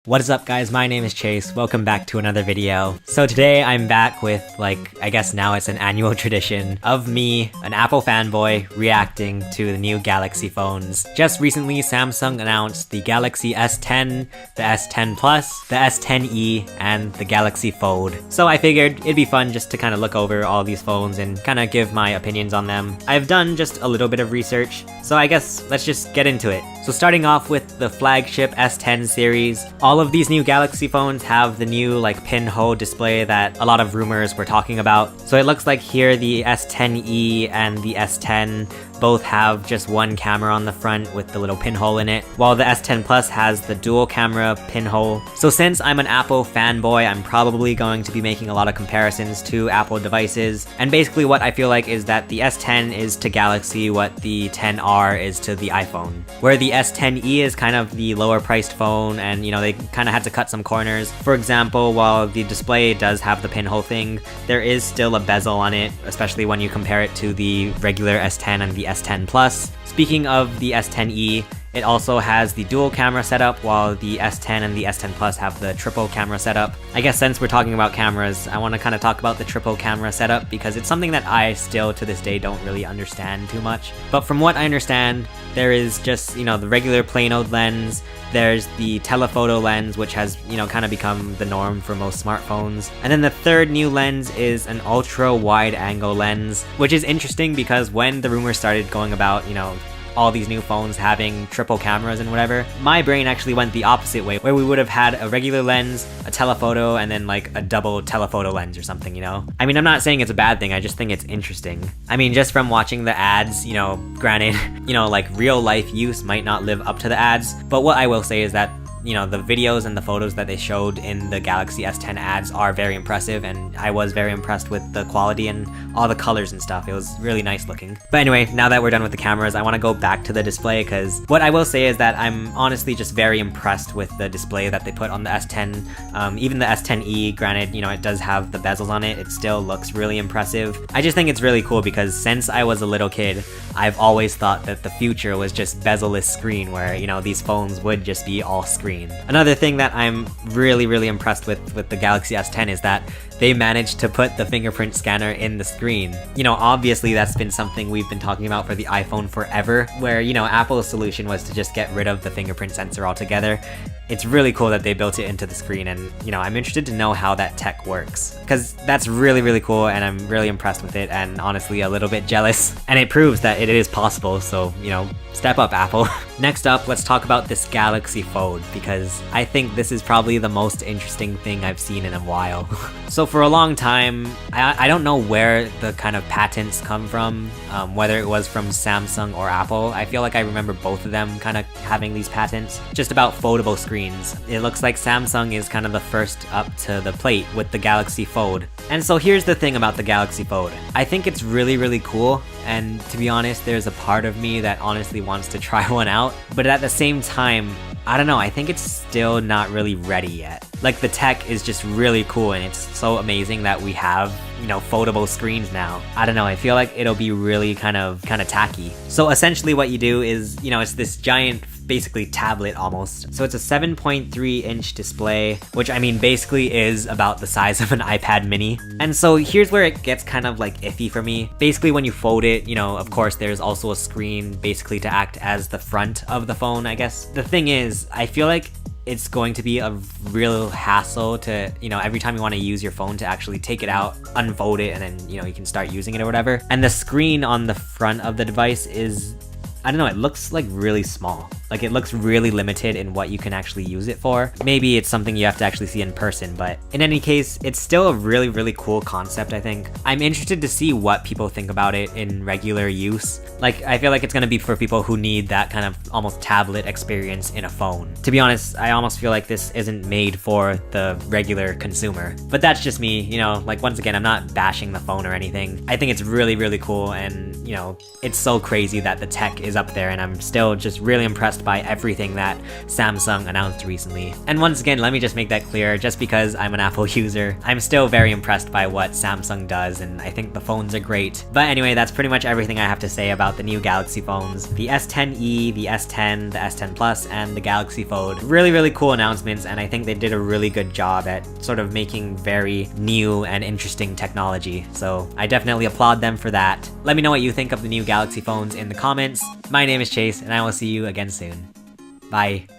What is up guys, my name is Chase, welcome back to another video. So today I'm back with I guess now it's an annual tradition of me, an Apple fanboy, reacting to the new Galaxy phones. Just recently Samsung announced the Galaxy S10, the S10 Plus, the S10e, and the Galaxy Fold. So I figured it'd be fun just to kind of look over all these phones and kind of give my opinions on them. I've done just a little bit of research, so I guess let's just get into it. So starting off with the flagship S10 series, all of these new Galaxy phones have the new pinhole display that a lot of rumors were talking about. So it looks like here the S10e and the S10 both have just one camera on the front with the little pinhole in it, while the S10 Plus has the dual camera pinhole. So since I'm an Apple fanboy, I'm probably going to be making a lot of comparisons to Apple devices, and basically what I feel like is that the S10 is to Galaxy what the XR is to the iPhone, where the S10e is kind of the lower priced phone, and they kind of had to cut some corners. For example, while the display does have the pinhole thing, there is still a bezel on it, especially when you compare it to the regular S10 and the S10 Plus. Speaking of the S10e, it also has the dual camera setup, while the S10 and the S10 Plus have the triple camera setup. I guess since we're talking about cameras, I want to kind of talk about the triple camera setup because it's something that I still to this day don't really understand too much. But from what I understand, there is just, the regular plain old lens, there's the telephoto lens, which has, kind of become the norm for most smartphones. And then the third new lens is an ultra wide angle lens, which is interesting because when the rumors started going about, all these new phones having triple cameras and whatever, my brain actually went the opposite way, where we would have had a regular lens, a telephoto, and then a double telephoto lens or something, I mean, I'm not saying it's a bad thing, I just think it's interesting. I mean, just from watching the ads, granted, real life use might not live up to the ads, but what I will say is that the videos and the photos that they showed in the Galaxy S10 ads are very impressive, and I was very impressed with the quality and all the colors and stuff. It was really nice looking. But anyway, now that we're done with the cameras, I want to go back to the display, because what I will say is that I'm honestly just very impressed with the display that they put on the S10. Even the S10e, granted, it does have the bezels on it, it still looks really impressive. I just think it's really cool because since I was a little kid, I've always thought that the future was just bezel-less screen, where, these phones would just be all screen. Another thing that I'm really impressed with the Galaxy S10 is that they managed to put the fingerprint scanner in the screen. Obviously that's been something we've been talking about for the iPhone forever, where, Apple's solution was to just get rid of the fingerprint sensor altogether. It's really cool that they built it into the screen, and I'm interested to know how that tech works, because that's really cool, and I'm really impressed with it, and honestly a little bit jealous, and it proves that it is possible, so step up, Apple. Next up, let's talk about this Galaxy Fold, because I think this is probably the most interesting thing I've seen in a while. So for a long time, I don't know where the kind of patents come from, whether it was from Samsung or Apple. I feel like I remember both of them kind of having these patents, just about foldable screens. It looks like Samsung is kind of the first up to the plate with the Galaxy Fold. And so here's the thing about the Galaxy Fold. I think it's really cool, and to be honest, there's a part of me that honestly wants to try one out, but at the same time, I don't know, I think it's still not really ready yet. The tech is just really cool, and it's so amazing that we have, foldable screens now. I don't know, I feel like it'll be really kind of tacky. So essentially what you do is, it's this giant, basically tablet almost. So it's a 7.3 inch display, which I mean basically is about the size of an iPad mini. And so here's where it gets kind of iffy for me. Basically when you fold it, of course there's also a screen basically to act as the front of the phone, I guess. The thing is, I feel like it's going to be a real hassle to, every time you want to use your phone to actually take it out, unfold it, and then, you can start using it or whatever. And the screen on the front of the device is, I don't know, it looks really small. It looks really limited in what you can actually use it for. Maybe it's something you have to actually see in person, but in any case, it's still a really cool concept, I think. I'm interested to see what people think about it in regular use. I feel like it's gonna be for people who need that kind of almost tablet experience in a phone. To be honest, I almost feel like this isn't made for the regular consumer. But that's just me, once again, I'm not bashing the phone or anything. I think it's really cool, and, it's so crazy that the tech is up there, and I'm still just really impressed by everything that Samsung announced recently. And once again, let me just make that clear, just because I'm an Apple user, I'm still very impressed by what Samsung does, and I think the phones are great. But anyway, that's pretty much everything I have to say about the new Galaxy phones. The S10e, the S10, the S10 Plus, and the Galaxy Fold. Really cool announcements, and I think they did a really good job at sort of making very new and interesting technology. So I definitely applaud them for that. Let me know what you think of the new Galaxy phones in the comments. My name is Chase, and I will see you again soon. Bye.